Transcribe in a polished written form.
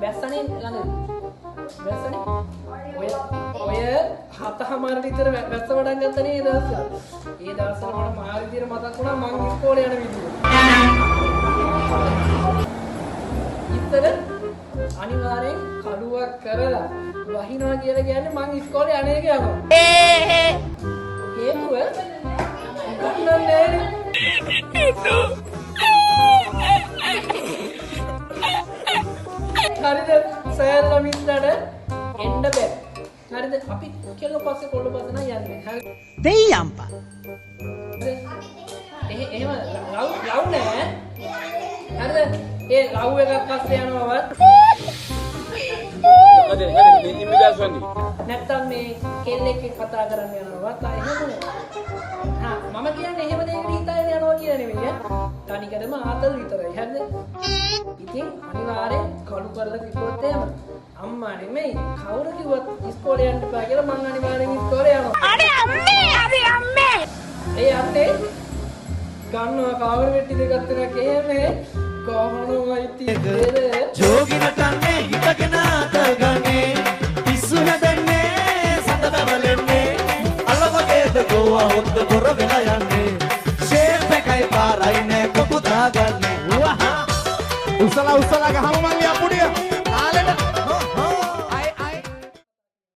වැස්සනේ ළඟ. වැස්සනේ. ඔය හතමාර විතර වැස්ස වඩන් ගත්තනේ ඒ දවස්වල. ඒ දවස්වල මට මාර විදියට මතක් වුණා මං ඉස්කෝලේ යන විදිය. ඉතල අනිවාර්යෙන් කඩුවක් කරලා වහිනවා කියලා කියන්නේ මං ඉස්කෝලේ යන්නේ කියනවා. හේතුව ගන්නන්නේ හරිද සෑල්ලා මිස්ටර් එන්න බෑ. හරිද අපි කෙල්ල පස්සේ කොල්ල පස්සේ නම් යන්නේ. හරිද දෙයියම්පා. එහෙම ලව් නෑ. හරිද ඒ ලව් එකක් පස්සේ යනවවත් නැත්තම් මේ කෙල්ලෙක් එක්ක කතා කරන්න යනවවත් එහෙම නෑ. මම කියන්නේ එහෙම දෙයකට හිතාගෙන යනවා කියලා නෙමෙයි. තනිකරම ආතල් විතරයි. හරිද? ඉතින් අනිවාර්යෙන් කඩු කරලා කිව්වොත් එහෙම අම්මා නෙමෙයි කවුරු කිව්වත් ඉස්කෝලේ යන්න බෑ කියලා මං අනිවාර්යෙන් ඉස්කෝලේ යනවා. අනේ අම්මේ! ඒ අම්මේ ගන්නවා කාමර වෙට්ටි දෙකක් තුනක් එහෙම කොහොමයි තියේද? ජෝගිනටන්නේ හිතගෙන අතගන්නේ පිස්සු හැදන්නේ සඳබලන්නේ අලවගේද ගෝවා හොද්ද බොර වෙලා යන්නේ ෂේප් එකයි පාරයි නෑ කොපු දාගන්නේ උසලා ගහම මං යපුඩ